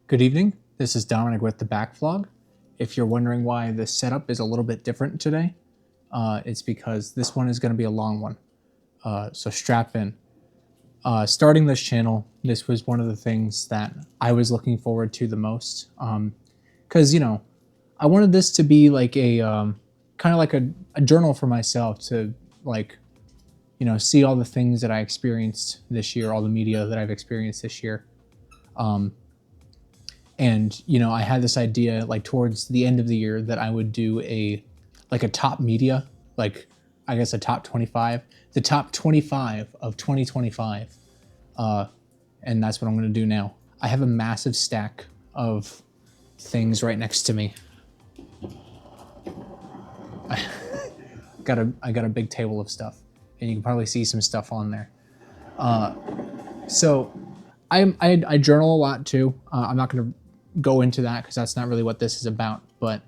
Good evening, this is Dominic with TheBackVlog. If you're wondering why the setup is a little bit different today, it's because this one is going to be a long one, so strap in. Starting this channel, this was one of the things that I was looking forward to the most, because, I wanted this to be like a, kind of like a journal for myself to, like, see all the things that I experienced this year, all the media that I've experienced this year. And, I had this idea like towards the end of the year that I would do a top media, like I guess a top 25, the top 25 of 2025. And that's what I'm going to do now. I have a massive stack of things right next to me. I got a big table of stuff, and you can probably see some stuff on there. So I journal a lot too. I'm not going to go into that because that's not really what this is about. But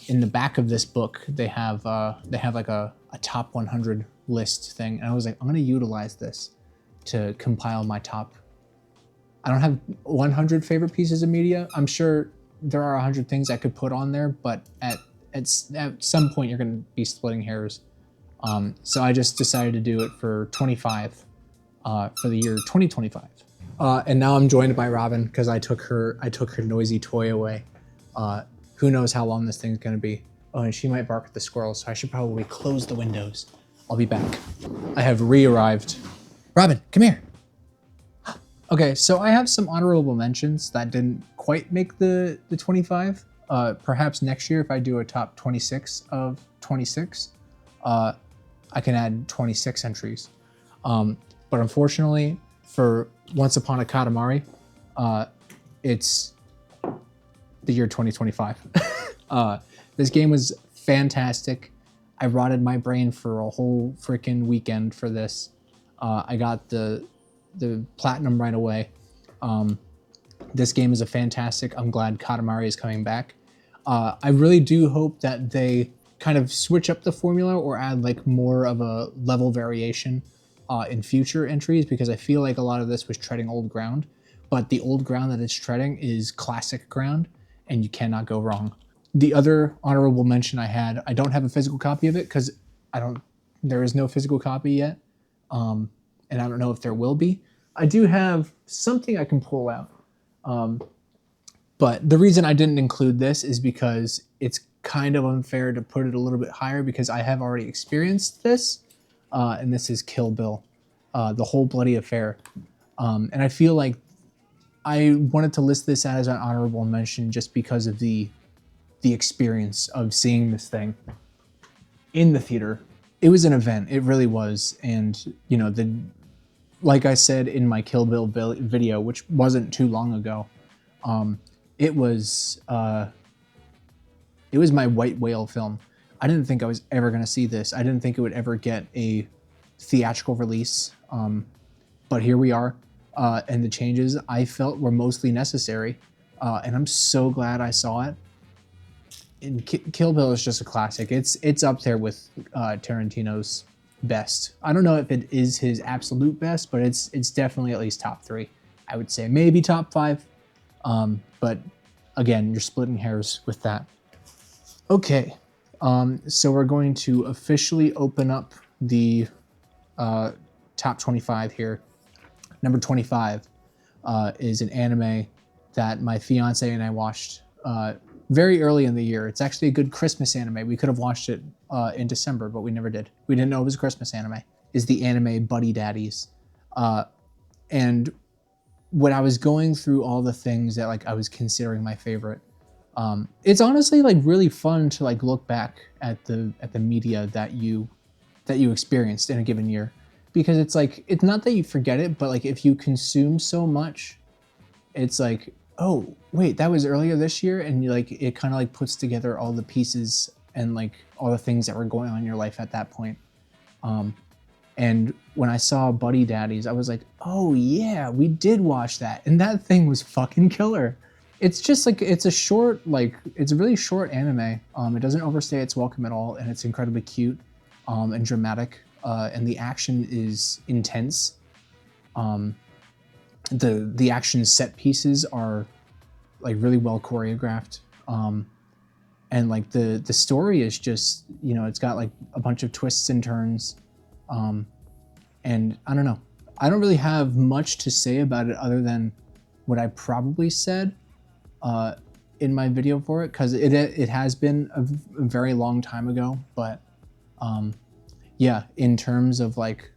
in the back of this book, they have like a top 100 list thing, and I was like, I'm going to utilize this to compile my top. I don't have 100 favorite pieces of media. I'm sure there are 100 things I could put on there, but at some point you're going to be splitting hairs. So I just decided to do it for 25 for the year 2025. And now I'm joined by Robin because I took her noisy toy away. Who knows how long this thing's going to be. Oh, and she might bark at the squirrels, so I should probably close the windows. I'll be back. I have re-arrived. Robin, come here. Okay, so I have some honorable mentions that didn't quite make the 25. Perhaps next year, if I do a top 26 of 26, I can add 26 entries. But unfortunately, for Once Upon a Katamari, it's the year 2025. This game was fantastic. I rotted my brain for a whole freaking weekend for this. I got the platinum right away. This game is fantastic. I'm glad Katamari is coming back. I really do hope that they kind of switch up the formula or add like more of a level variation in future entries, because I feel like a lot of this was treading old ground, but the old ground that it's treading is classic ground, and you cannot go wrong. The other honorable mention I had, I don't have a physical copy of it because there is no physical copy yet, and I don't know if there will be. I do have something I can pull out, but the reason I didn't include this is because it's kind of unfair to put it a little bit higher because I have already experienced this. And this is Kill Bill, the whole bloody affair. And I feel like I wanted to list this as an honorable mention just because of the experience of seeing this thing in the theater. It was an event, it really was. And, like I said in my Kill Bill video, which wasn't too long ago, it was my white whale film. I didn't think I was ever going to see this. I didn't think it would ever get a theatrical release, but here we are, and the changes I felt were mostly necessary, and I'm so glad I saw it. And Kill Bill is just a classic. It's up there with Tarantino's best. I don't know if it is his absolute best, but it's definitely at least top 3. I would say maybe top 5, but again, you're splitting hairs with that. Okay. So we're going to officially open up the top 25 here. Number 25 is an anime that my fiance and I watched very early in the year. It's actually a good Christmas anime. We could have watched it in December, but we never did. We didn't know it was a Christmas anime. Is the anime Buddy Daddies. And when I was going through all the things that I was considering my favorite, it's honestly really fun to look back at the media that you experienced in a given year, because it's not that you forget it, but if you consume so much, it's oh wait, that was earlier this year, and it kind of puts together all the pieces and all the things that were going on in your life at that point. And when I saw Buddy Daddies, I was like, oh yeah, we did watch that, and that thing was fucking killer. It's just it's a short, it's a really short anime. It doesn't overstay its welcome at all, and it's incredibly cute and dramatic, and the action is intense. The action set pieces are like really well choreographed. And like the story is just, you know, it's got like a bunch of twists and turns. And I don't know. I don't really have much to say about it other than what I probably said in my video for it, because it has been a very long time ago. But yeah, in terms of like,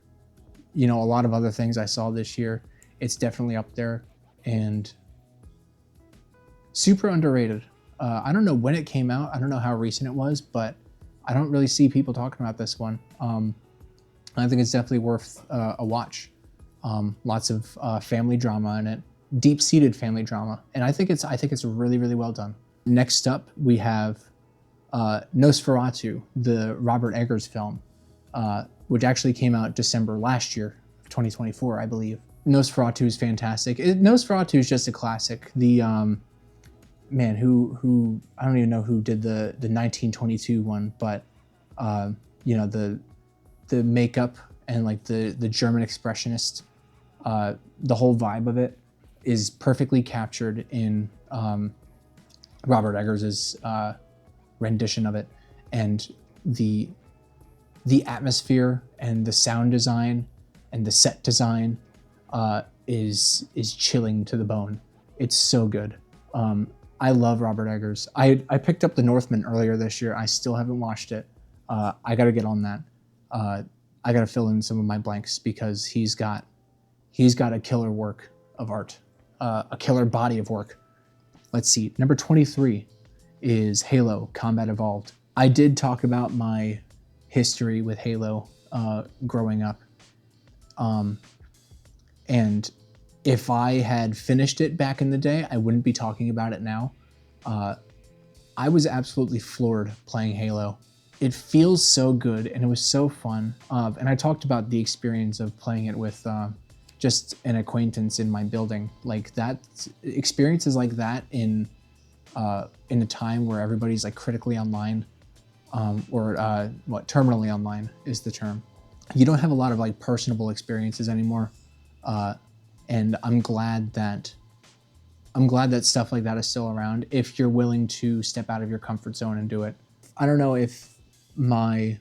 you know, a lot of other things I saw this year, it's definitely up there and super underrated. I don't know when it came out. I don't know how recent it was, but I don't really see people talking about this one. I think it's definitely worth a watch. Lots of family drama in it, deep-seated family drama, and I think it's really, really well done. Next up, we have Nosferatu, the Robert Eggers film, which actually came out December last year, 2024, I believe. Nosferatu is fantastic. Nosferatu is just a classic. The man who I don't even know who did the 1922 one, but you know, the makeup and like the German expressionist, the whole vibe of it is perfectly captured in Robert Eggers's rendition of it, and the atmosphere and the sound design and the set design is chilling to the bone. It's so good. I love Robert Eggers. I picked up The Northman earlier this year. I still haven't watched it. I got to get on that. I got to fill in some of my blanks because he's got a killer work of art, a killer body of work. Let's see. Number 23 is Halo Combat Evolved. I did talk about my history with Halo growing up. And if I had finished it back in the day, I wouldn't be talking about it now. I was absolutely floored playing Halo. It feels so good and it was so fun. And I talked about the experience of playing it with just an acquaintance in my building. Like that, experiences like that in a time where everybody's like critically online, or terminally online is the term. You don't have a lot of like personable experiences anymore. And I'm glad that stuff like that is still around if you're willing to step out of your comfort zone and do it. I don't know if my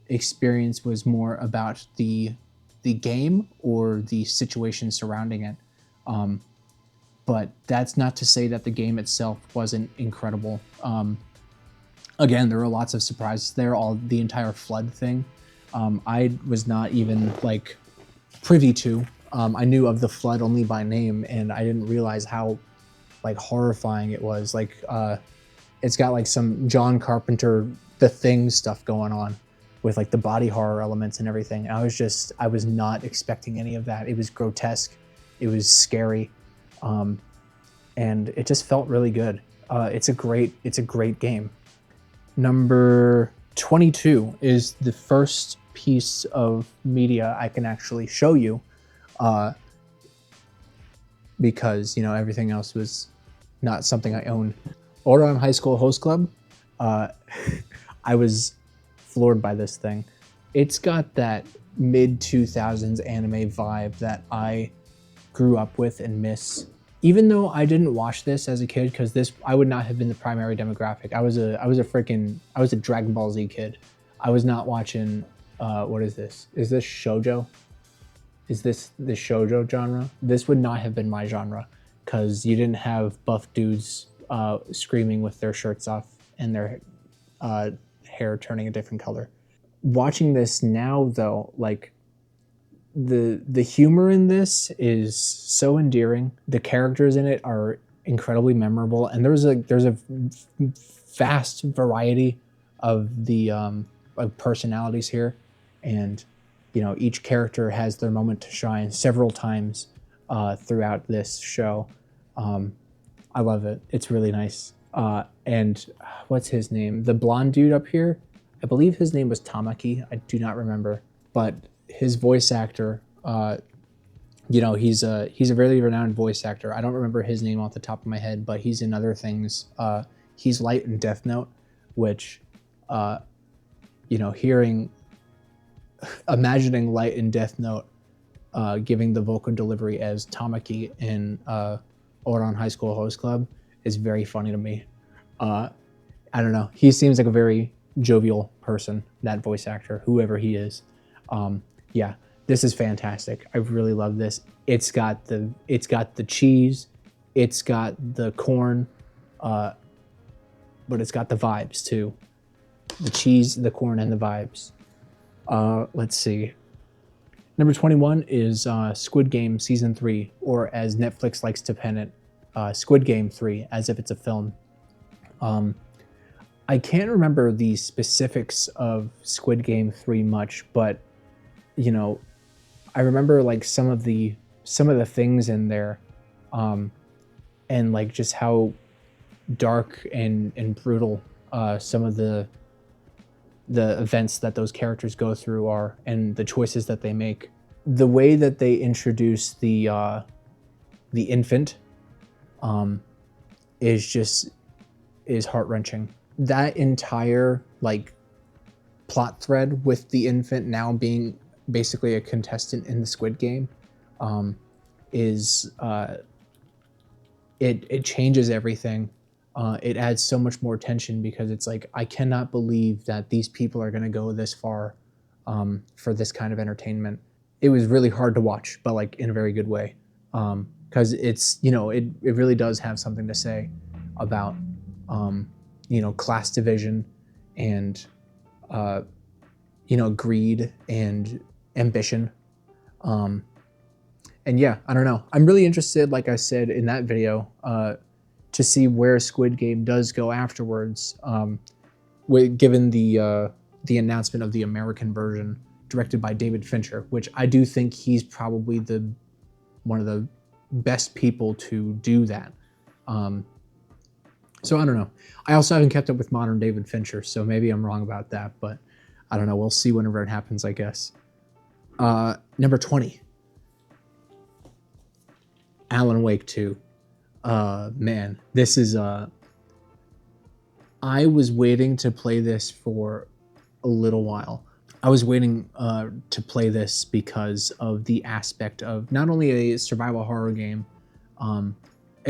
experience was more about the game or the situation surrounding it. But that's not to say that the game itself wasn't incredible. Again, there were lots of surprises there, the entire flood thing. I was not even like privy to. I knew of the flood only by name, and I didn't realize how like horrifying it was. Like it's got like some John Carpenter The Thing stuff going on with like the body horror elements and everything. I was not expecting any of that. It was grotesque, it was scary, and it just felt really good. It's a great game. Number 22 is the first piece of media I can actually show you, because you know everything else was not something I owned. Ouran High School Host Club. I was floored by this thing. It's got that mid-2000s anime vibe that I grew up with and miss. Even though I didn't watch this as a kid, because I would not have been the primary demographic. I was a Dragon Ball Z kid. I was not watching. What is this? Is this shoujo? Is this the shoujo genre? This would not have been my genre, because you didn't have buff dudes screaming with their shirts off and their hair turning a different color. Watching this now, though, like the humor in this is so endearing. The characters in it are incredibly memorable, and there's a vast variety of the personalities here, and you know each character has their moment to shine several times throughout this show. I love it. It's really nice. And what's his name? The blonde dude up here, I believe his name was Tamaki. I do not remember, but his voice actor, you know, he's a really renowned voice actor. I don't remember his name off the top of my head, but he's in other things. He's Light in Death Note, which, you know, imagining Light in Death Note giving the vocal delivery as Tamaki in Ouran High School Host Club is very funny to me. I don't know. He seems like a very jovial person, that voice actor, whoever he is. Yeah, this is fantastic. I really love this. It's got the cheese, it's got the corn, but it's got the vibes too. The cheese, the corn, and the vibes. Let's see. Number 21 is Squid Game Season 3, or as Netflix likes to pen it, Squid Game 3, as if it's a film. I can't remember the specifics of Squid Game 3 much, but you know, I remember like some of the things in there, and like just how dark and brutal some of the events that those characters go through are, and the choices that they make. The way that they introduce the infant is heart-wrenching. That entire like plot thread with the infant now being basically a contestant in the Squid Game is it changes everything. It adds so much more tension because it's like, I cannot believe that these people are going to go this far for this kind of entertainment. It was really hard to watch, but like in a very good way, because it's, you know, it really does have something to say about you know, class division and you know, greed and ambition. And yeah, I don't know. I'm really interested, like I said in that video, to see where Squid Game does go afterwards, given the announcement of the American version directed by David Fincher, which I do think he's probably one of the best people to do that. So I don't know. I also haven't kept up with modern David Fincher, so maybe I'm wrong about that, but I don't know. We'll see whenever it happens, I guess. Number 20. Alan Wake 2. Man, this is I was waiting to play this for a little while. I was waiting to play this because of the aspect of not only a survival horror game, a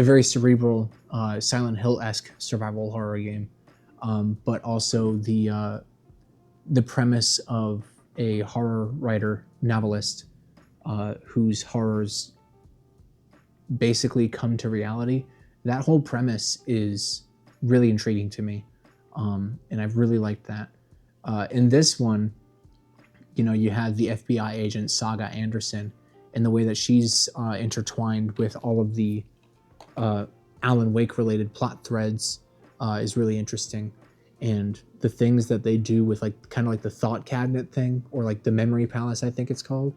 very cerebral, Silent Hill-esque survival horror game, but also the premise of a horror writer, novelist, whose horrors basically come to reality. That whole premise is really intriguing to me, and I've really liked that. In this one, you know, you have the FBI agent Saga Anderson, and the way that she's intertwined with all of the Alan Wake related plot threads is really interesting. And the things that they do with like kind of like the thought cabinet thing, or like the memory palace, I think it's called,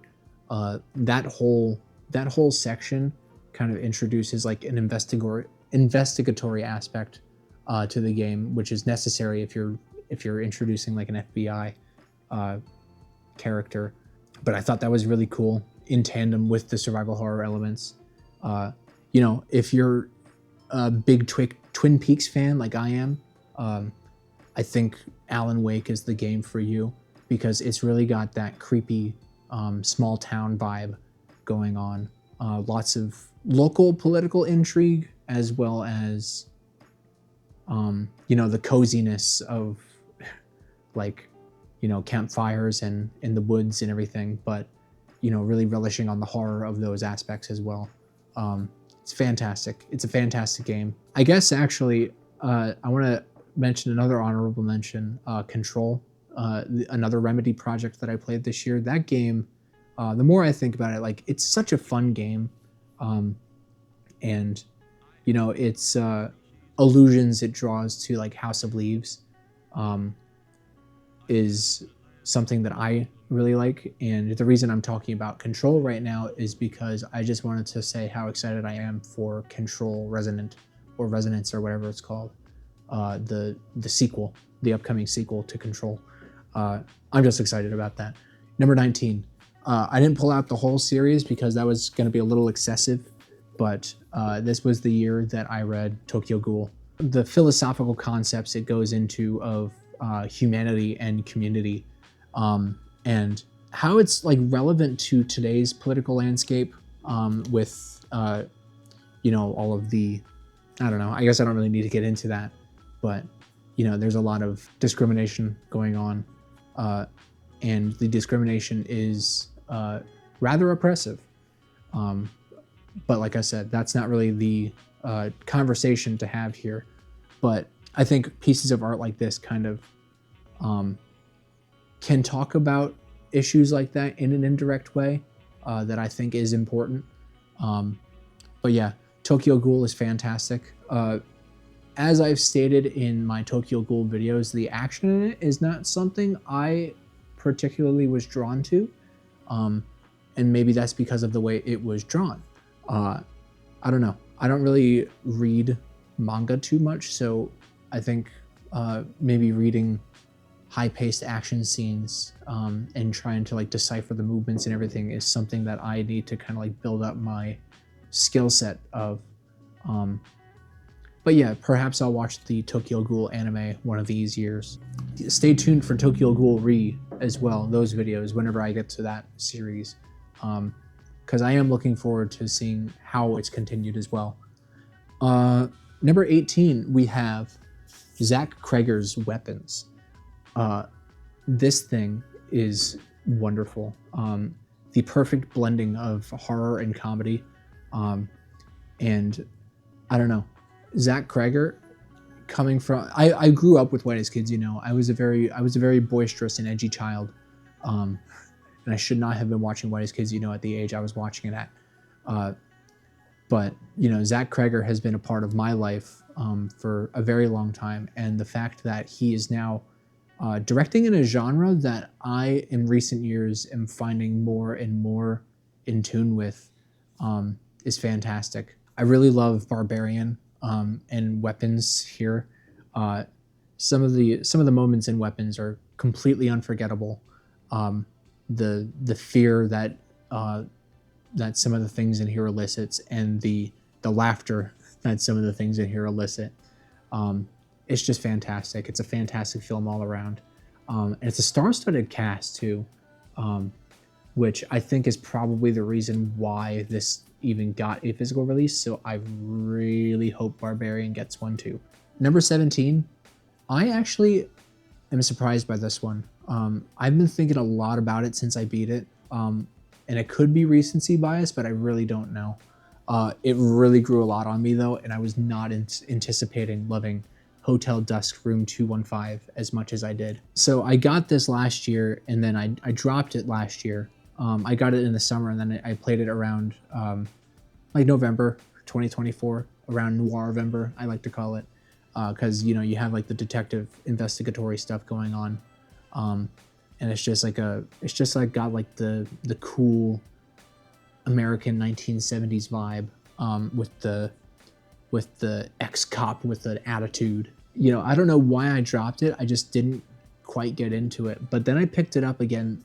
that whole section kind of introduces like an investigatory aspect to the game, which is necessary if you're introducing like an FBI character. But I thought that was really cool in tandem with the survival horror elements. You know, if you're a big Twin Peaks fan like I am, I think Alan Wake is the game for you, because it's really got that creepy small town vibe going on. Lots of local political intrigue, as well as you know, the coziness of like, you know, campfires and in the woods and everything, but you know, really relishing on the horror of those aspects as well. It's fantastic. It's a fantastic game. I guess actually I want to mention another honorable mention, Control, another Remedy project that I played this year. That game, the more I think about it, like, it's such a fun game, and you know, it's allusions it draws to like House of Leaves is something that I really like. And the reason I'm talking about Control right now is because I just wanted to say how excited I am for Control Resonant, or Resonance, or whatever it's called, the sequel, the upcoming sequel to Control. I'm just excited about that. Number 19. I didn't pull out the whole series because that was going to be a little excessive, but this was the year that I read Tokyo Ghoul. The philosophical concepts it goes into of humanity and community, and how it's like relevant to today's political landscape, with you know, all of the I don't know. I guess I don't really need to get into that, but you know, there's a lot of discrimination going on, and the discrimination is rather oppressive. But like I said, that's not really the conversation to have here. But I think pieces of art like this kind of can talk about issues like that in an indirect way that I think is important. But yeah, Tokyo Ghoul is fantastic. As I've stated in my Tokyo Ghoul videos, the action in it is not something I particularly was drawn to. And maybe that's because of the way it was drawn. I don't know. I don't really read manga too much, so I think maybe reading high-paced action scenes and trying to like decipher the movements and everything is something that I need to kind of like build up my skill set of. But yeah, perhaps I'll watch the Tokyo Ghoul anime one of these years. Stay tuned for Tokyo Ghoul Re as well, those videos, whenever I get to that series. Because I am looking forward to seeing how it's continued as well. Number 18, we have Zach Kreger's Weapons. This thing is wonderful. The perfect blending of horror and comedy. And I don't know, Zach Kreger, coming from, I grew up with White as Kids, you know. I was a very boisterous and edgy child. And I should not have been watching White as Kids, you know, at the age I was watching it at. But, you know, Zach Kreger has been a part of my life for a very long time. And the fact that he is now directing in a genre that I, in recent years, am finding more and more in tune with is fantastic. I really love Barbarian and Weapons here. Some of the moments in Weapons are completely unforgettable. The fear that that some of the things in here elicits, and the laughter that some of the things in here elicit. It's just fantastic. It's a fantastic film all around. And it's a star-studded cast too, which I think is probably the reason why this even got a physical release. So I really hope Barbarian gets one too. Number 17, I actually am surprised by this one. I've been thinking a lot about it since I beat it. And it could be recency bias, but I really don't know. It really grew a lot on me though, and I was not anticipating loving Hotel Dusk Room 215 as much as I did. So I got this last year, and then I dropped it last year. I got it in the summer, and then I played it around like November 2024, around Noir-vember, I like to call it, because you know, you have like the detective investigatory stuff going on. And it's just like got like the cool American 1970s vibe with the ex-cop with an attitude. You know, I don't know why I dropped it. I just didn't quite get into it. But then I picked it up again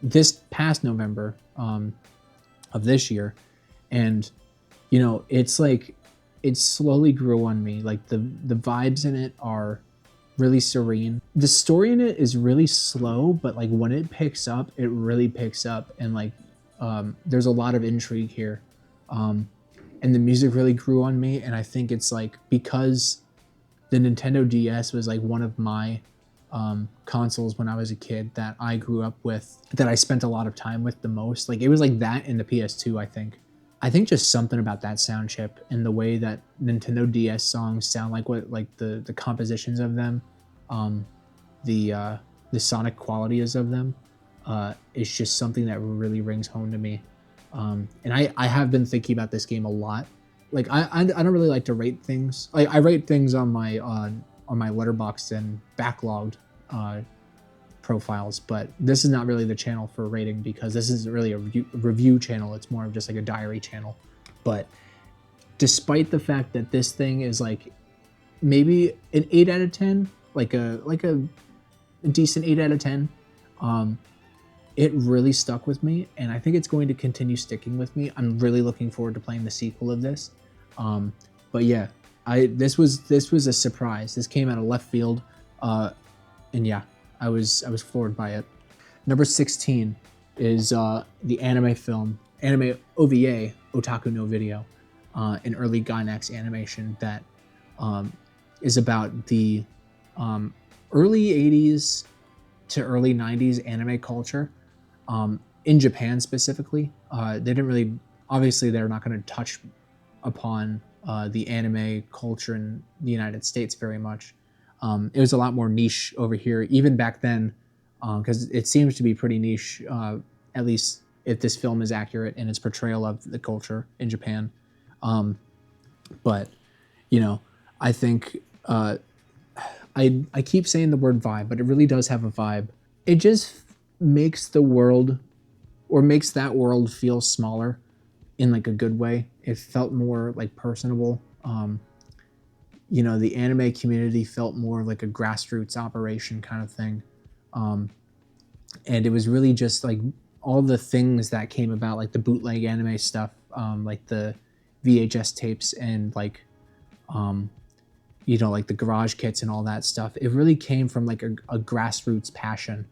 this past November of this year, and you know, it's like it slowly grew on me. Like the vibes in it are really serene. The story in it is really slow, but like when it picks up, it really picks up, and like there's a lot of intrigue here. And the music really grew on me, and I think it's like because the Nintendo DS was like one of my consoles when I was a kid that I grew up with, that I spent a lot of time with the most. Like it was like that in the PS2, I think. I think just something about that sound chip and the way that Nintendo DS songs sound, like what, like the compositions of them, the sonic qualities of them, is just something that really rings home to me. And I have been thinking about this game a lot. Like I don't really like to rate things. Like I rate things on my Letterboxd and backlogged profiles, but this is not really the channel for rating, because this isn't really a review channel. It's more of just like a diary channel. But despite the fact that this thing is like maybe an 8 out of 10, like a decent 8 out of 10, it really stuck with me, and I think it's going to continue sticking with me. I'm really looking forward to playing the sequel of this. But yeah, this was a surprise. This came out of left field, and yeah, I was floored by it. Number 16 is the anime OVA, Otaku no Video. in early Gainax animation that is about the early 80s to early 90s anime culture in Japan specifically. They didn't really, obviously, they're not going to touch upon the anime culture in the United States very much. It was a lot more niche over here, even back then, because it seems to be pretty niche, at least if this film is accurate in its portrayal of the culture in Japan. But, you know, I think I keep saying the word vibe, but it really does have a vibe. It just makes the world, or makes that world, feel smaller in like a good way. It felt more like personable. You know, the anime community felt more like a grassroots operation kind of thing. And it was really just like all the things that came about, like the bootleg anime stuff, like the VHS tapes and like, you know, like the garage kits and all that stuff. It really came from like a grassroots passion.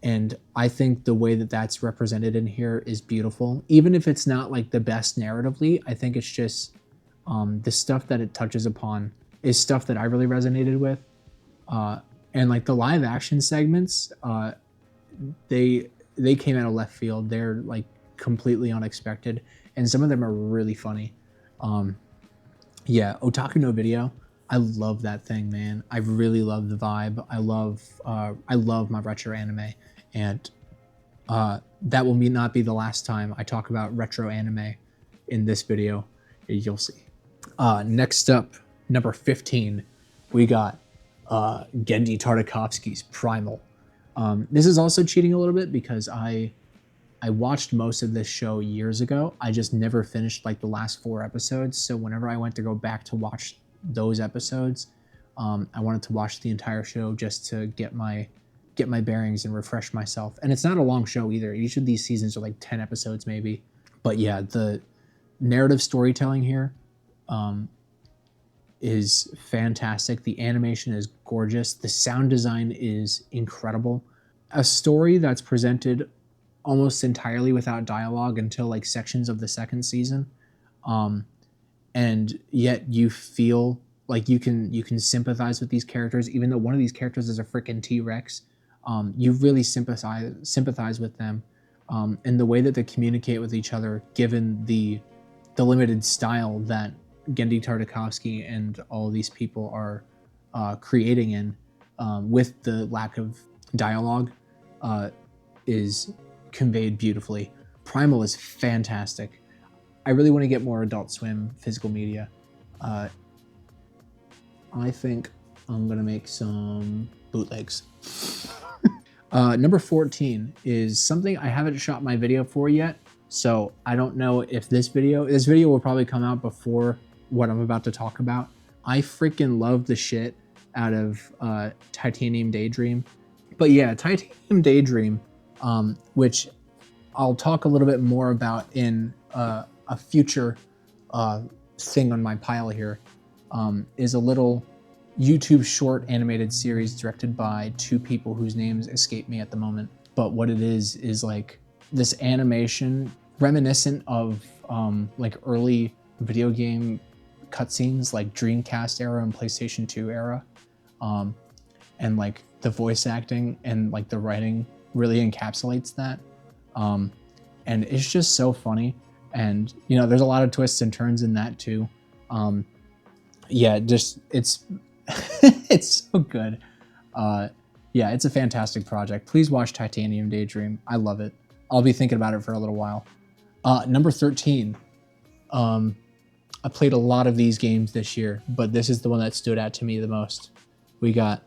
And I think the way that that's represented in here is beautiful. Even if it's not like the best narratively, I think it's just the stuff that it touches upon is stuff that I really resonated with. And like the live action segments, they came out of left field. They're like completely unexpected, and some of them are really funny. Yeah, Otaku no Video. I love that thing, man. I really love the vibe. I love my retro anime, and that will not be the last time I talk about retro anime in this video. You'll see. Next up, number 15, we got Gendy Tartakovsky's Primal. This is also cheating a little bit because I watched most of this show years ago. I just never finished like the last 4 episodes. So whenever I went to go back to watch those episodes, I wanted to watch the entire show just to get my bearings and refresh myself. And it's not a long show either. Each of these seasons are like 10 episodes maybe. But yeah, the narrative storytelling here is fantastic. The animation is gorgeous. The sound design is incredible. A story that's presented almost entirely without dialogue until like sections of the second season, and yet you feel like you can sympathize with these characters, even though one of these characters is a freaking T-Rex. You really sympathize with them, and the way that they communicate with each other, given the limited style that Gendy Tartakovsky and all of these people are creating in, with the lack of dialogue, is conveyed beautifully. Primal is fantastic. I really want to get more Adult Swim physical media. I think I'm gonna make some bootlegs. Number 14 is something I haven't shot my video for yet, so I don't know if this video will probably come out before what I'm about to talk about. I freaking love the shit out of Titanium Daydream. But yeah, Titanium Daydream, which I'll talk a little bit more about in a future thing on my pile here, is a little YouTube short animated series directed by 2 people whose names escape me at the moment. But what it is like this animation reminiscent of like early video game cutscenes, like Dreamcast era and PlayStation 2 era, and like the voice acting and like the writing really encapsulates that, and it's just so funny. And you know, there's a lot of twists and turns in that too. Yeah, just it's it's so good. Yeah, it's a fantastic project. Please watch Titanium Daydream. I love it. I'll be thinking about it for a little while. Number 13. I played a lot of these games this year, but this is the one that stood out to me the most. We got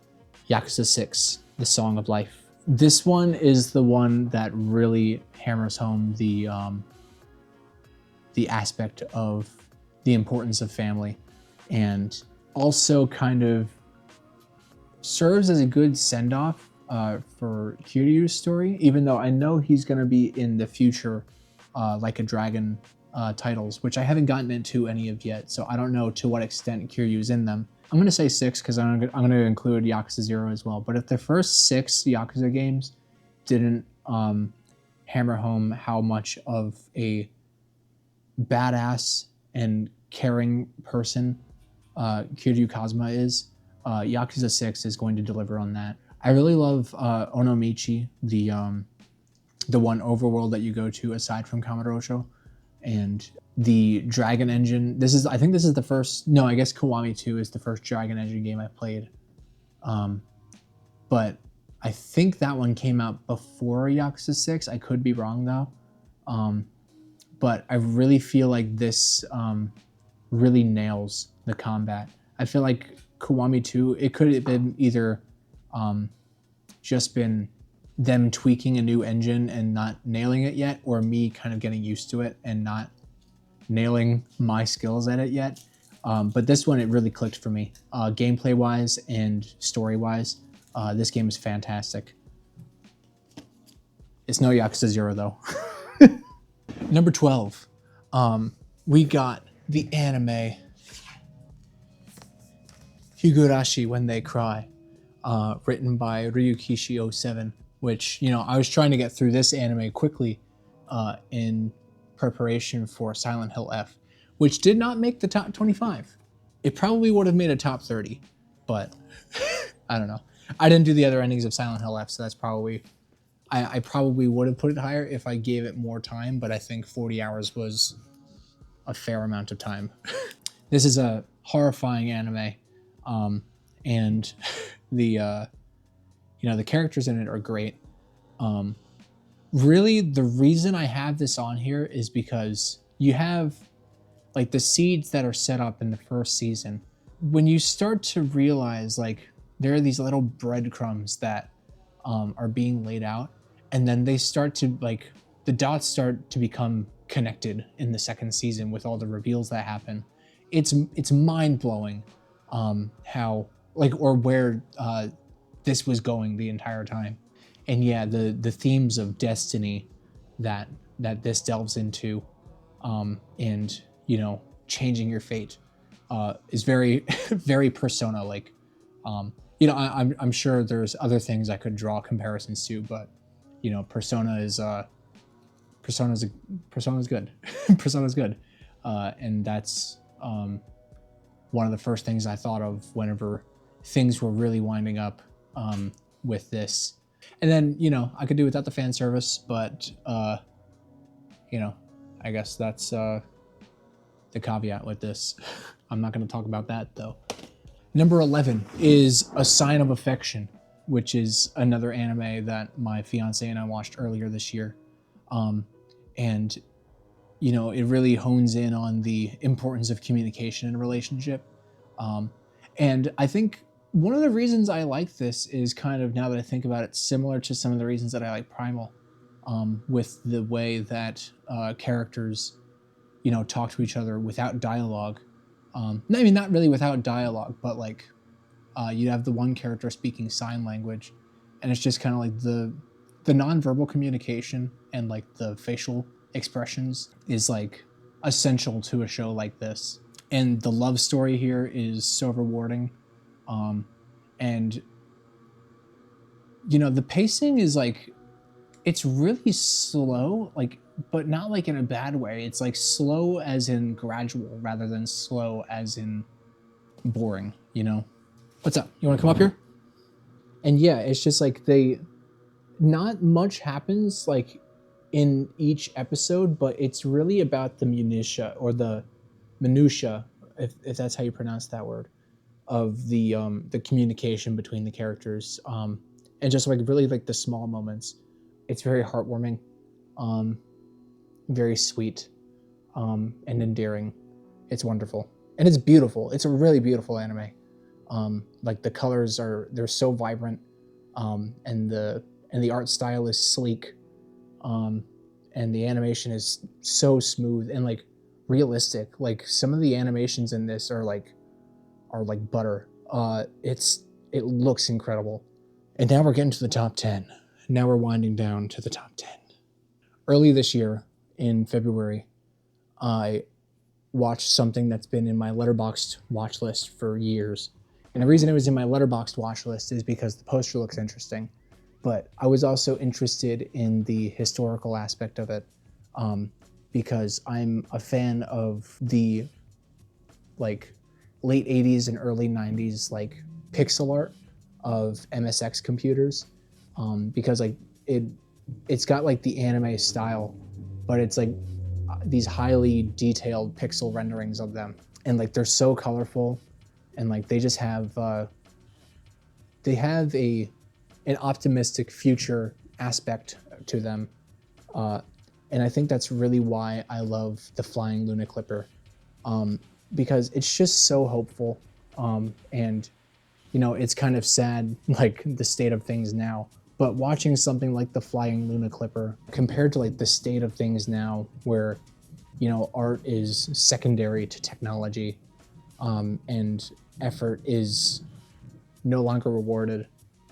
Yakuza 6, The Song of Life. This one is the one that really hammers home the aspect of the importance of family, and also kind of serves as a good send-off for Kiryu's story, even though I know he's going to be in the future Like a Dragon titles, which I haven't gotten into any of yet, so I don't know to what extent Kiryu's in them. I'm going to say 6 because I'm going to include Yakuza 0 as well, but if the first 6 Yakuza games didn't hammer home how much of a badass and caring person Kiryu Kazuma is, Yakuza 6 is going to deliver on that. I really love Onomichi, the one overworld that you go to aside from Kamurocho, and the Dragon Engine. I think this is the first. No, I guess Kiwami 2 is the first Dragon Engine game I played. But I think that one came out before Yakuza 6. I could be wrong though. But I really feel like this really nails the combat. I feel like Kiwami 2, it could have been either just been them tweaking a new engine and not nailing it yet, or me kind of getting used to it and not nailing my skills at it yet. But this one, it really clicked for me. Gameplay wise and story wise, this game is fantastic. It's no Yakuza 0 though. Number 12, we got the anime Higurashi When They Cry, written by Ryukishi07, which, you know, I was trying to get through this anime quickly in preparation for Silent Hill F, which did not make the top 25. It probably would have made a top 30, but I don't know. I didn't do the other endings of Silent Hill F, so that's probably... I probably would have put it higher if I gave it more time, but I think 40 hours was a fair amount of time. This is a horrifying anime, and the the characters in it are great. Really, the reason I have this on here is because you have like the seeds that are set up in the first season. When you start to realize like there are these little breadcrumbs that are being laid out, and then they start to like the dots start to become connected in the second season with all the reveals that happen. It's mind-blowing how like or where this was going the entire time. And yeah, the themes of destiny that this delves into, and you know, changing your fate, is very very Persona like. You know, I'm sure there's other things I could draw comparisons to, but you know, Persona's good. Persona's good, and that's one of the first things I thought of whenever things were really winding up with this. And then, you know, I could do without the fan service, but you know, I guess that's the caveat with this. I'm not going to talk about that though. Number 11 is A Sign of Affection, which is another anime that my fiance and I watched earlier this year. And, you know, it really hones in on the importance of communication in a relationship. And I think one of the reasons I like this is kind of, now that I think about it, similar to some of the reasons that I like Primal, with the way that characters, you know, talk to each other without dialogue. I mean, not really without dialogue, but like you'd have the one character speaking sign language, and it's just kind of like the nonverbal communication and like the facial expressions is like essential to a show like this. And the love story here is so rewarding. And you know, the pacing is like, it's really slow, like, but not like in a bad way. It's like slow as in gradual rather than slow as in boring, you know? What's up? You want to come up here? And yeah, it's just like not much happens like in each episode, but it's really about the minutia, or the minutia, if that's how you pronounce that word, of the communication between the characters, and just like really like the small moments. It's very heartwarming, very sweet, and endearing. It's wonderful, and it's beautiful. It's a really beautiful anime. Like the colors they're so vibrant, and the art style is sleek, and the animation is so smooth and like realistic. Like some of the animations in this are like butter. It looks incredible. And now we're getting to the top 10. Now we're winding down to the top 10. Early this year, in February, I watched something that's been in my Letterboxd watch list for years. And the reason it was in my Letterboxd watch list is because the poster looks interesting. But I was also interested in the historical aspect of it. because I'm a fan of the like late 80s and early 90s like pixel art of MSX computers, because like it's got like the anime style, but it's like these highly detailed pixel renderings of them, and like they're so colorful, and like they just have they have an optimistic future aspect to them, and I think that's really why I love the Flying Luna Clipper, because it's just so hopeful, and you know, it's kind of sad, like the state of things now. But watching something like the Flying Luna Clipper compared to like the state of things now, where you know art is secondary to technology, and effort is no longer rewarded.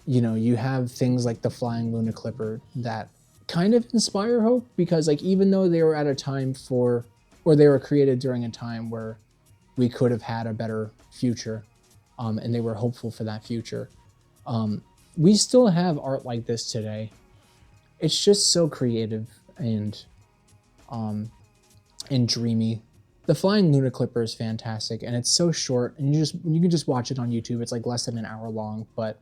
You know, you have things like the Flying Luna Clipper that kind of inspire hope, because like even though they were at a time for, or they were created during a time where we could have had a better future, and they were hopeful for that future, we still have art like this today. It's just so creative um, and dreamy. The Flying Luna Clipper is fantastic, and it's so short, and you can just watch it on YouTube. It's like less than an hour long, but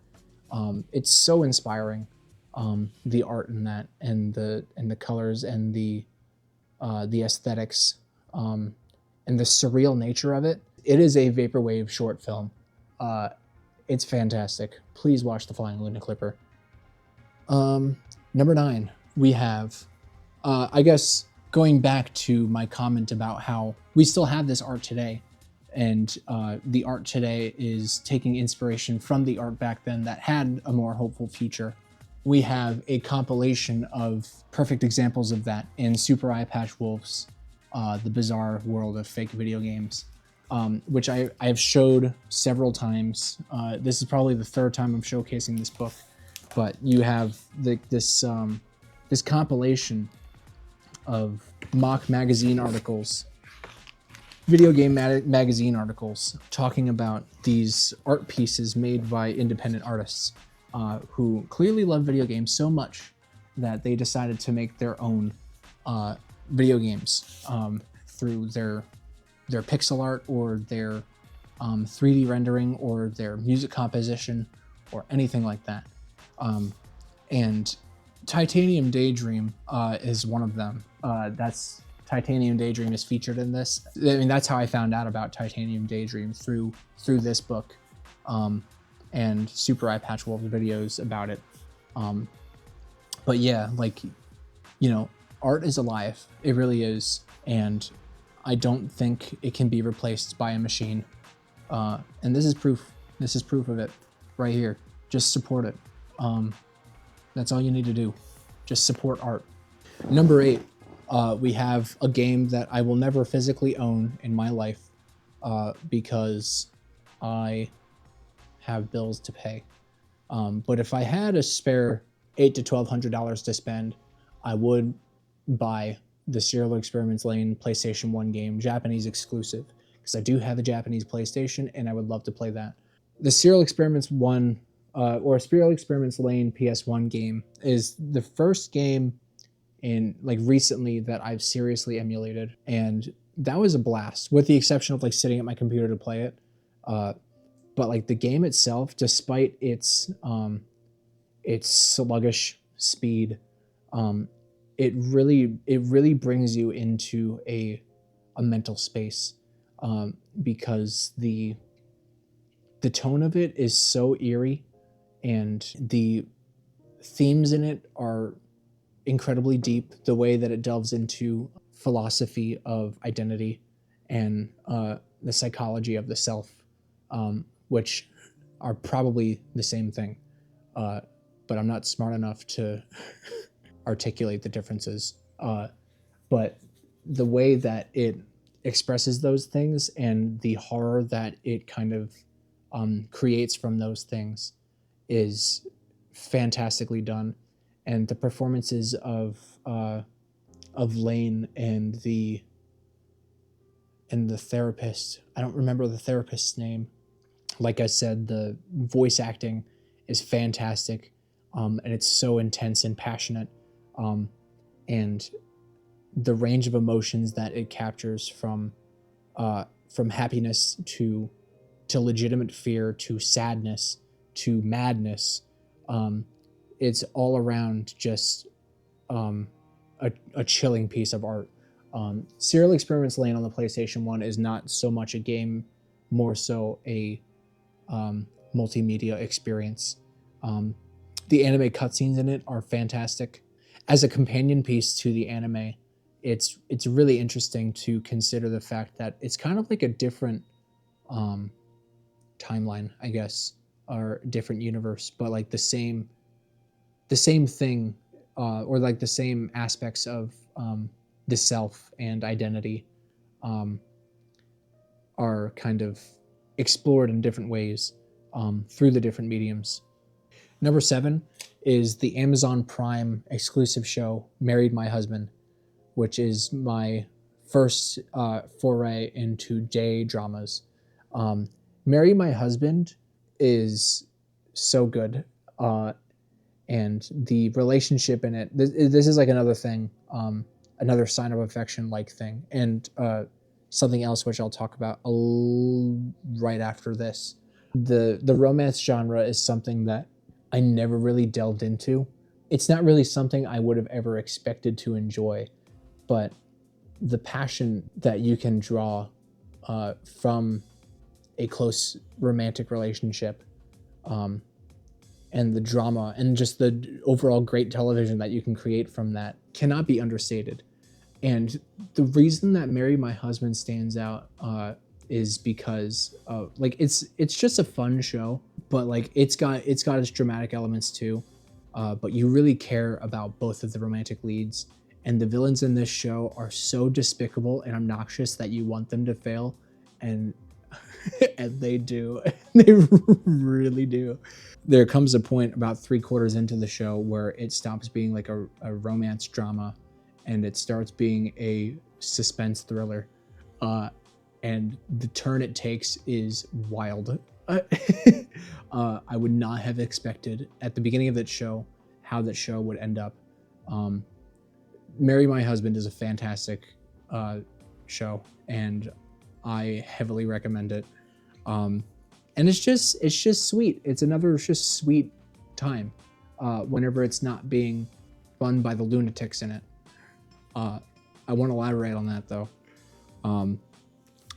it's so inspiring. The art in that, and the colors, and the aesthetics, and the surreal nature of it. It is a vaporwave short film. It's fantastic. Please watch the Flying Luna Clipper. Number 9, we have, I guess, going back to my comment about how we still have this art today, and the art today is taking inspiration from the art back then that had a more hopeful future. We have a compilation of perfect examples of that in Super Eye Patch Wolf's The Bizarre World of Fake Video Games, which I have showed several times. This is probably the 3rd time I'm showcasing this book, but you have this compilation of mock magazine articles, video game magazine articles, talking about these art pieces made by independent artists who clearly love video games so much that they decided to make their own video games through their pixel art, or their 3D rendering, or their music composition, or anything like that. And Titanium Daydream is one of them. That's Titanium Daydream is featured in this. I mean, that's how I found out about Titanium Daydream, through this book, and Super Eye Patch Wolf's videos about it. But yeah, like, you know, art is alive. It really is, and I don't think it can be replaced by a machine. And this is proof. This is proof of it right here. Just support it. That's all you need to do. Just support art. Number 8, we have a game that I will never physically own in my life, because I have bills to pay. But if I had a spare $800 to $1,200 to spend, I would buy the Serial Experiments Lane PlayStation 1 game, Japanese exclusive, because I do have a Japanese PlayStation and I would love to play that. The Serial Experiments 1, or Serial Experiments Lane PS1 game is the first game in like recently that I've seriously emulated, and that was a blast, with the exception of like sitting at my computer to play it. But like the game itself, despite its sluggish speed, it really brings you into a mental space, because the tone of it is so eerie, and the themes in it are incredibly deep. The way that it delves into philosophy of identity, and the psychology of the self, which are probably the same thing, but I'm not smart enough to articulate the differences. But the way that it expresses those things, and the horror that it kind of creates from those things, is fantastically done. And the performances of Lane and the therapist, I don't remember the therapist's name. Like I said, the voice acting is fantastic, and it's so intense and passionate, and the range of emotions that it captures from happiness to legitimate fear to sadness to madness. Um, it's all around just a chilling piece of art. Serial Experiments Lane on the PlayStation 1 is not so much a game, more so a multimedia experience. Um, the anime cutscenes in it are fantastic. As a companion piece to the anime, it's really interesting to consider the fact that it's kind of like a different um, timeline, I guess, or different universe, but like the same thing, or like the same aspects of the self and identity um, are kind of explored in different ways through the different mediums. Number 7 is the Amazon Prime exclusive show Married My Husband, which is my first foray into J dramas. Marry My Husband is so good. And the relationship in it, this is like another thing, another sign of affection like thing. And something else which I'll talk about right after this. The romance genre is something that I never really delved into. It's not really something I would have ever expected to enjoy, but the passion that you can draw from a close romantic relationship, um, and the drama and just the overall great television that you can create from that cannot be understated. And the reason that Marry My Husband stands out is because like it's just a fun show, but like it's got its dramatic elements too. But you really care about both of the romantic leads, and the villains in this show are so despicable and obnoxious that you want them to fail, and and they do. They really do. There comes a point about 3/4 into the show where it stops being like a romance drama and it starts being a suspense thriller. Uh, and the turn it takes is wild. I would not have expected at the beginning of that show how that show would end up. Um, Marry My Husband is a fantastic show, and I heavily recommend it. Um, and it's just sweet. It's another just sweet time whenever it's not being run by the lunatics in it. Uh, I won't elaborate on that though. Um,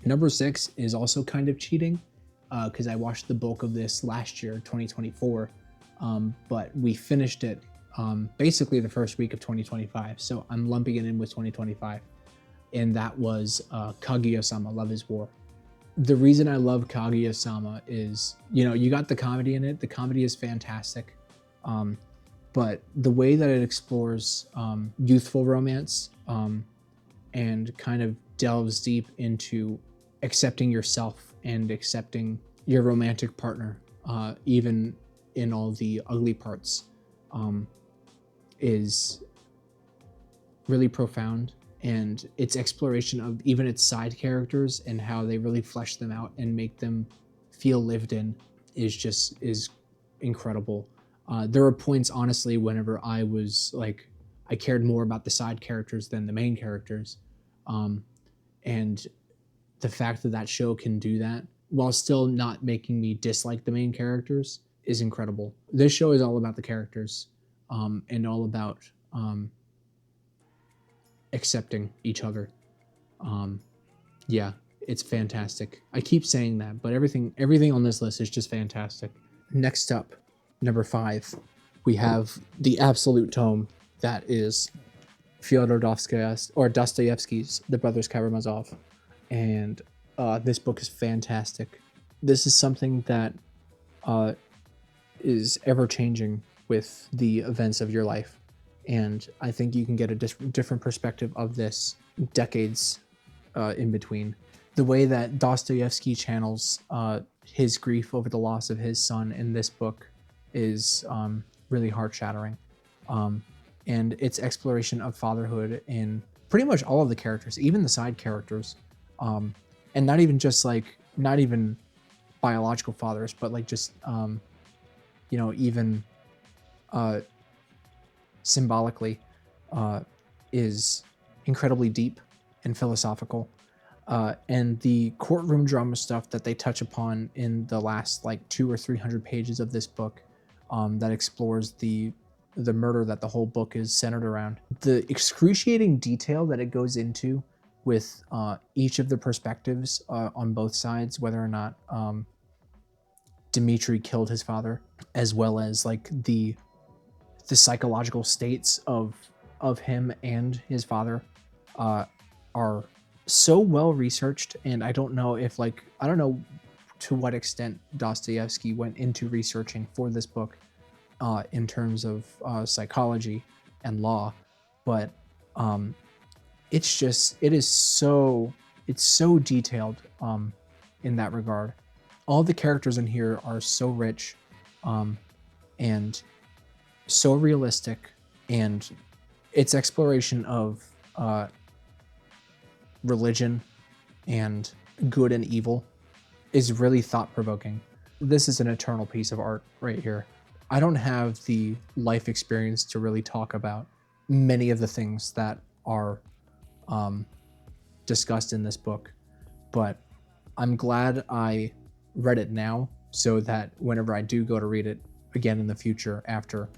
Number 6 is also kind of cheating because I watched the bulk of this last year, 2024, but we finished it basically the first week of 2025. So I'm lumping it in with 2025, and that was Kaguya-sama: Love Is War. The reason I love Kaguya-sama is, you got the comedy in it. The comedy is fantastic. Um, but the way that it explores youthful romance and kind of delves deep into accepting yourself and accepting your romantic partner, even in all the ugly parts, um, is really profound. And its exploration of even its side characters and how they really flesh them out and make them feel lived in is incredible. There were points, honestly, whenever I was like, I cared more about the side characters than the main characters, um, and the fact that that show can do that while still not making me dislike the main characters is incredible. This show is all about the characters, and all about accepting each other. Um, yeah, it's fantastic. I keep saying that, but everything on this list is just fantastic. Next up, number 5, we have the absolute tome that is Fyodor Dostoevsky's The Brothers Karamazov, and this book is fantastic. This is something that uh, is ever changing with the events of your life, and I think you can get a different perspective of this decades in between. The way that Dostoevsky channels his grief over the loss of his son in this book is really heart shattering. And its exploration of fatherhood in pretty much all of the characters, even the side characters, and not even just like, not even biological fathers, but like just, even uh, symbolically, is incredibly deep and philosophical. And the courtroom drama stuff that they touch upon in the last like 200 or 300 pages of this book, that explores the murder that the whole book is centered around. The excruciating detail that it goes into with each of the perspectives on both sides, whether or not Dimitri killed his father, as well as like the psychological states of him and his father, are so well researched. And I don't know to what extent Dostoevsky went into researching for this book in terms of psychology and law, but it's so detailed in that regard. All the characters in here are so rich and so realistic, and its exploration of religion and good and evil is really thought-provoking. This is an eternal piece of art right here. I don't have the life experience to really talk about many of the things that are discussed in this book, but I'm glad I read it now, so that whenever I do go to read it again in the future, after,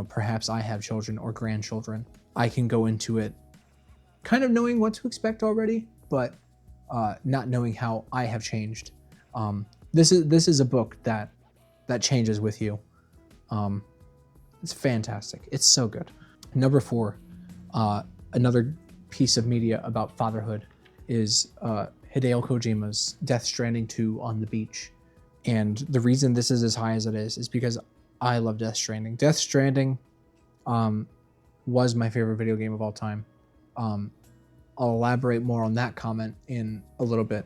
perhaps I have children or grandchildren, I can go into it kind of knowing what to expect already, but not knowing how I have changed. This is a book that changes with you. It's fantastic. It's so good. Number 4, another piece of media about fatherhood is Hideo Kojima's Death Stranding 2 on the beach. And the reason this is as high as it is because I love Death Stranding. Death Stranding was my favorite video game of all time. I'll elaborate more on that comment in a little bit.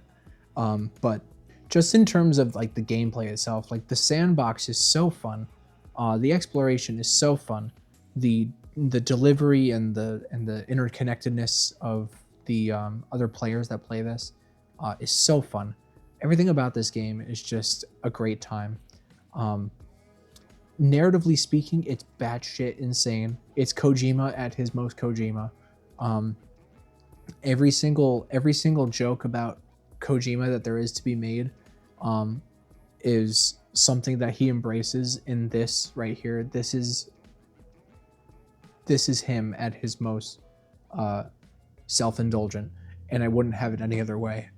But just in terms of like the gameplay itself, like the sandbox is so fun. The exploration is so fun. The delivery and the interconnectedness of the other players that play this is so fun. Everything about this game is just a great time. Narratively speaking, it's batshit insane. It's Kojima at his most Kojima. Every single joke about Kojima that there is to be made is something that he embraces in this right here. This is him at his most self-indulgent, and I wouldn't have it any other way.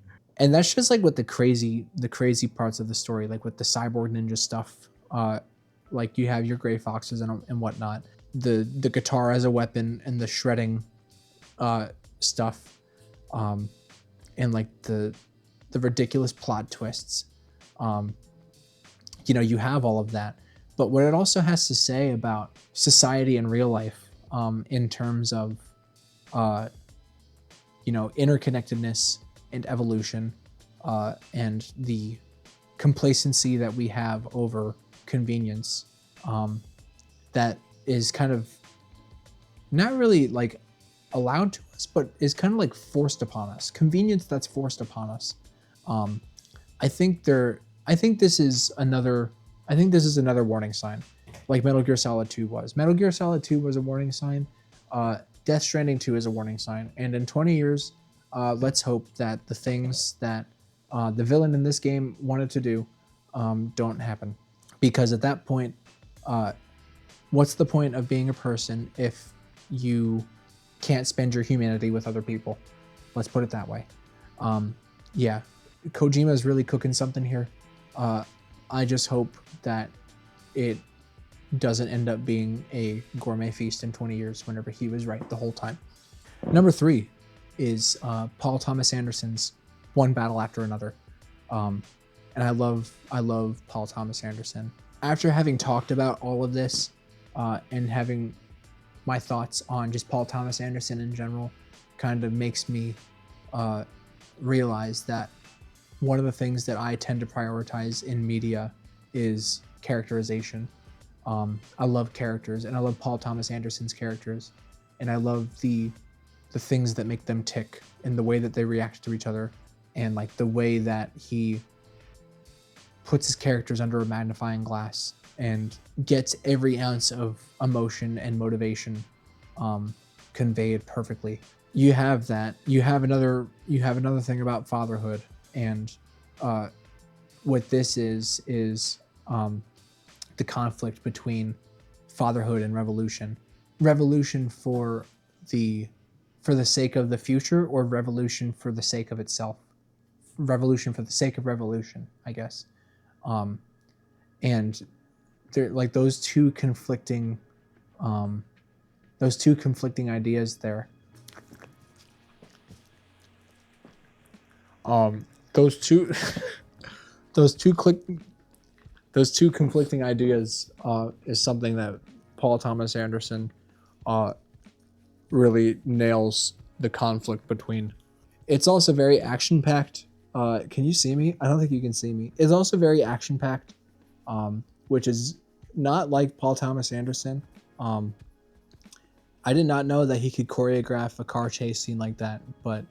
And that's just like with the crazy parts of the story, like with the cyborg ninja stuff. Like you have your gray foxes and whatnot. The guitar as a weapon and the shredding stuff, and like the ridiculous plot twists. You have all of that, but what it also has to say about society and real life, in terms of interconnectedness and evolution, and the complacency that we have over convenience, that is kind of not really like allowed to us, but is kind of like forced upon us. Convenience that's forced upon us. I think this is another warning sign, like Metal Gear Solid 2 was. Metal Gear Solid 2 was a warning sign. Death Stranding 2 is a warning sign. And in 20 years, let's hope that the things that the villain in this game wanted to do don't happen. Because at that point, what's the point of being a person if you can't spend your humanity with other people? Let's put it that way. Yeah, Kojima is really cooking something here. I just hope that it doesn't end up being a gourmet feast in 20 years whenever he was right the whole time. Number 3 is Paul Thomas Anderson's One Battle After Another. And I love Paul Thomas Anderson. After having talked about all of this and having my thoughts on just Paul Thomas Anderson in general, kind of makes me realize that one of the things that I tend to prioritize in media is characterization. I love characters, and I love Paul Thomas Anderson's characters, and I love the things that make them tick, and the way that they react to each other, and like the way that he puts his characters under a magnifying glass and gets every ounce of emotion and motivation conveyed perfectly. you have that. You have another thing about fatherhood, and what this is the conflict between fatherhood and revolution. Revolution for the sake of the future, or revolution for the sake of itself. Revolution for the sake of revolution, I guess. Um, and they're like um, those two conflicting ideas there. Those two those two click those two conflicting ideas is something that Paul Thomas Anderson really nails the conflict between. It's also very action packed. Can you see me? I don't think you can see me. It's also very action packed, which is not like Paul Thomas Anderson. Um, I did not know that he could choreograph a car chase scene like that, but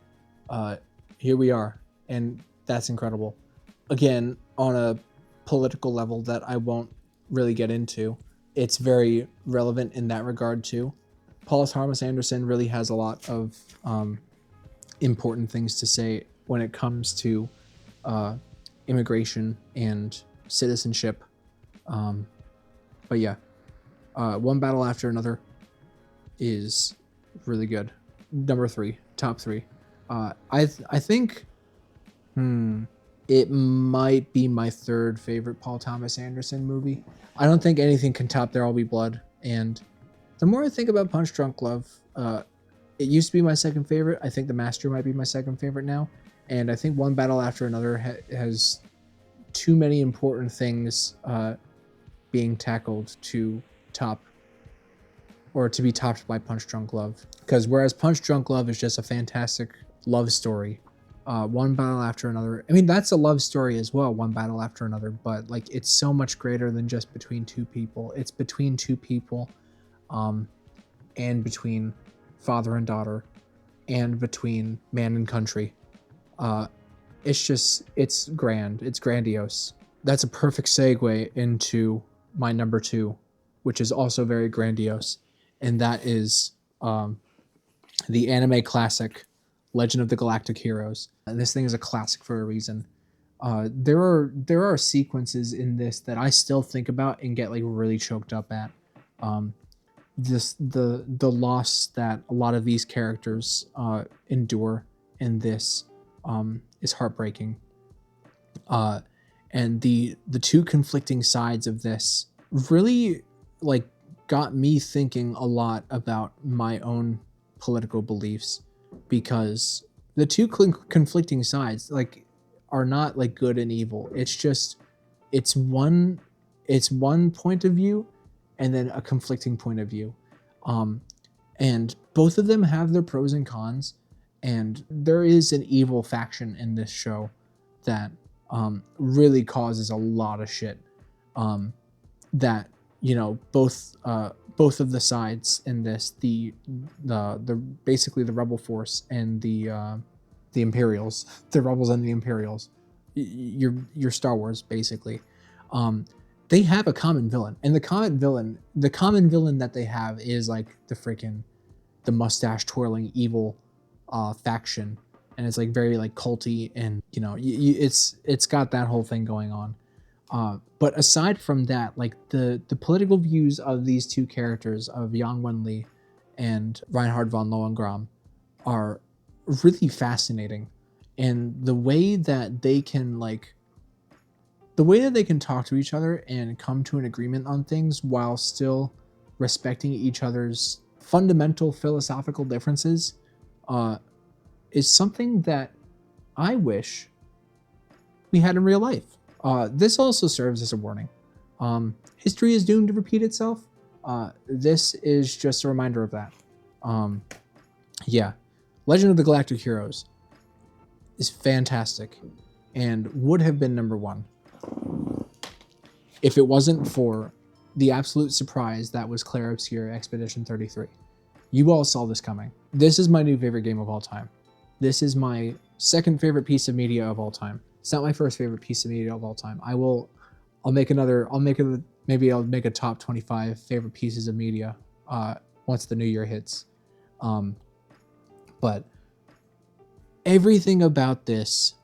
here we are, and that's incredible. Again, on a political level that I won't really get into, it's very relevant in that regard too. Paul Thomas Anderson really has a lot of important things to say when it comes to immigration and citizenship. But yeah, One Battle After Another is really good. Number 3, top 3. I think it might be my 3rd favorite Paul Thomas Anderson movie. I don't think anything can top There'll Be Blood. And the more I think about Punch Drunk Love, it used to be my 2nd favorite. I think The Master might be my 2nd favorite now. And I think One Battle After Another has too many important things being tackled to top, or to be topped by Punch Drunk Love. Because whereas Punch Drunk Love is just a fantastic love story, One Battle After Another, I mean, that's a love story as well, One Battle After Another, but like it's so much greater than just between two people. It's between two people, and between father and daughter, and between man and country. It's grand. It's grandiose. That's a perfect segue into my number 2, which is also very grandiose, and that is the anime classic Legend of the Galactic Heroes. This thing is a classic for a reason. There are sequences in this that I still think about and get like really choked up at. The loss that a lot of these characters endure in this is heartbreaking. And the two conflicting sides of this really like got me thinking a lot about my own political beliefs, because the two conflicting sides like are not like good and evil. It's just it's one point of view and then a conflicting point of view. And both of them have their pros and cons, and there is an evil faction in this show that really causes a lot of shit. That both of the sides in this, the basically the rebel force and the Imperials, the rebels and the Imperials, your Star Wars basically. They have a common villain, and the common villain that they have is like the mustache twirling evil faction, and it's like very like culty, and it's got that whole thing going on. But aside from that, like the political views of these two characters, of Yang Wenli and Reinhard von Lohengram, are really fascinating, and the way that they can talk to each other and come to an agreement on things while still respecting each other's fundamental philosophical differences is something that I wish we had in real life. This also serves as a warning. History is doomed to repeat itself. This is just a reminder of that. Yeah, Legend of the Galactic Heroes is fantastic and would have been number 1 if it wasn't for the absolute surprise that was Claire Obscure Expedition 33. You all saw this coming. This is my new favorite game of all time. This is my 2nd favorite piece of media of all time. It's not my 1st favorite piece of media of all time. I'll make a top 25 favorite pieces of media once the new year hits. But everything about this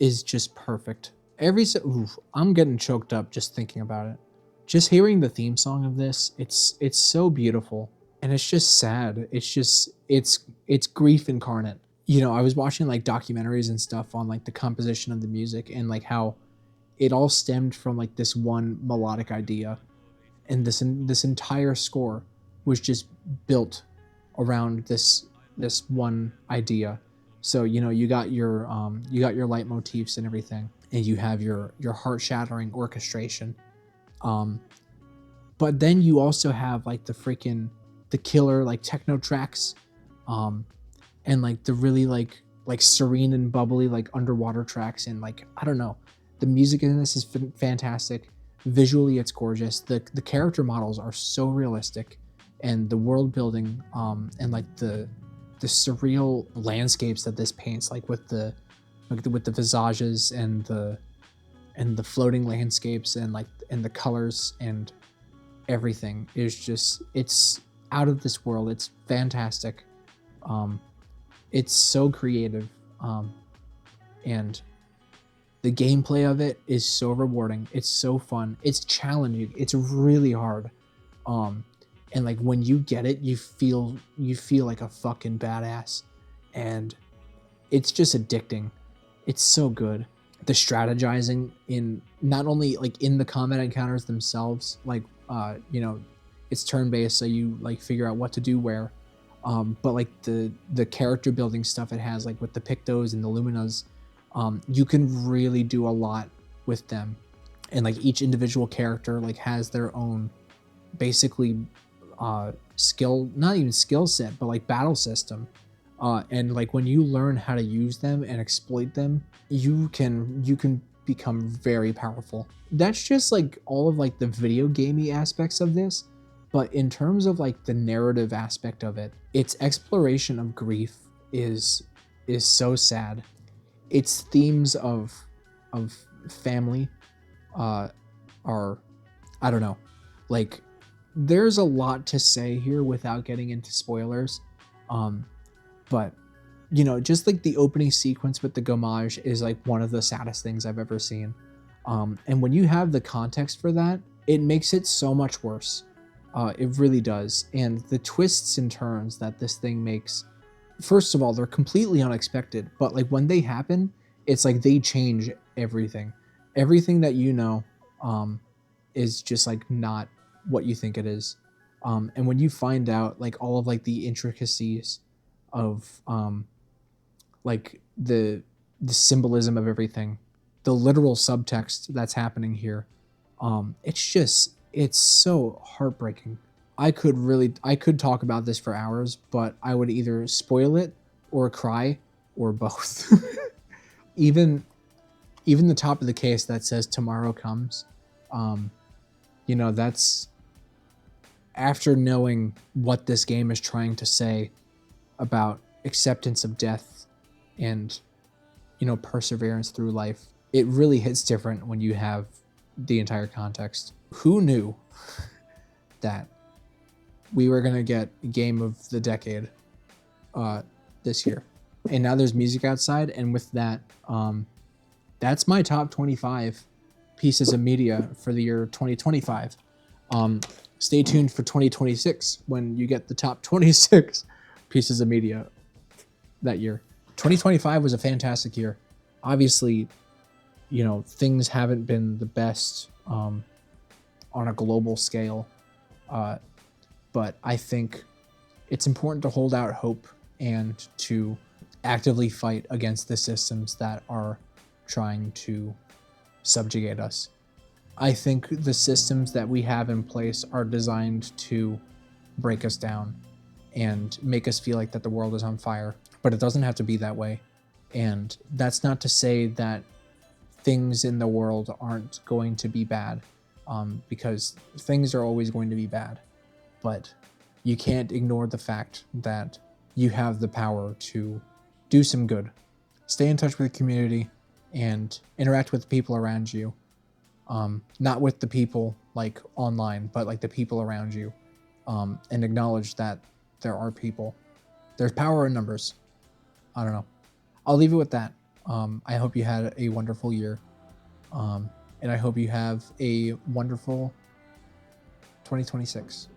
is just perfect. I'm getting choked up just thinking about it. Just hearing the theme song of this, it's so beautiful, and it's just sad. It's grief incarnate. You know, I was watching like documentaries and stuff on like the composition of the music and like how it all stemmed from like this one melodic idea, and this entire score was just built around this one idea. So you know, you got your leitmotifs and everything, and you have your heart shattering orchestration. Um, but then you also have like the killer like techno tracks, um, and like the really like serene and bubbly like underwater tracks, and like I don't know, the music in this is fantastic. Visually, it's gorgeous. The character models are so realistic, and the world building, and like the surreal landscapes that this paints, like with the visages and the floating landscapes and the colors and everything is just, it's out of this world. It's fantastic. Um, it's so creative, and the gameplay of it is so rewarding. It's so fun. It's challenging. It's really hard. Um, and like when you get it, you feel like a fucking badass, and it's just addicting. It's so good. The strategizing in not only like in the combat encounters themselves, like you know, it's turn based, so you like figure out what to do where. But like the character building stuff it has, like with the Pictos and the Luminas, you can really do a lot with them, and like each individual character like has their own basically skill, not even skill set, but like battle system. And like when you learn how to use them and exploit them, you can become very powerful. That's just like all of like the video gamey aspects of this. But in terms of like the narrative aspect of it, its exploration of grief is so sad. Its themes of family are, I don't know, like there's a lot to say here without getting into spoilers. But you know, just like the opening sequence with the Gommage is like one of the saddest things I've ever seen. And when you have the context for that, it makes it so much worse. It really does. And the twists and turns that this thing makes, first of all, they're completely unexpected. But like when they happen, it's like they change everything. Everything that you know is just like not what you think it is. And when you find out like all of like the intricacies of like the symbolism of everything, the literal subtext that's happening here, it's so heartbreaking. I could talk about this for hours, but I would either spoil it or cry or both. even even the top of the case that says tomorrow comes, you know, that's after knowing what this game is trying to say about acceptance of death and, you know, perseverance through life. It really hits different when you have the entire context. Who knew that we were gonna get game of the decade this year? And now there's music outside, and with that, that's my top 25 pieces of media for the year 2025. Stay tuned for 2026 when you get the top 26 pieces of media that year. 2025 was a fantastic year. Obviously, you know, things haven't been the best on a global scale, but I think it's important to hold out hope and to actively fight against the systems that are trying to subjugate us. I think the systems that we have in place are designed to break us down and make us feel like that the world is on fire, but it doesn't have to be that way. And that's not to say that things in the world aren't going to be bad, because things are always going to be bad, but you can't ignore the fact that you have the power to do some good. Stay in touch with the community and interact with the people around you. Not with the people like online, but like the people around you, and acknowledge that there are people There's power in numbers. I don't know. I'll leave it with that. I hope you had a wonderful year. And I hope you have a wonderful 2026.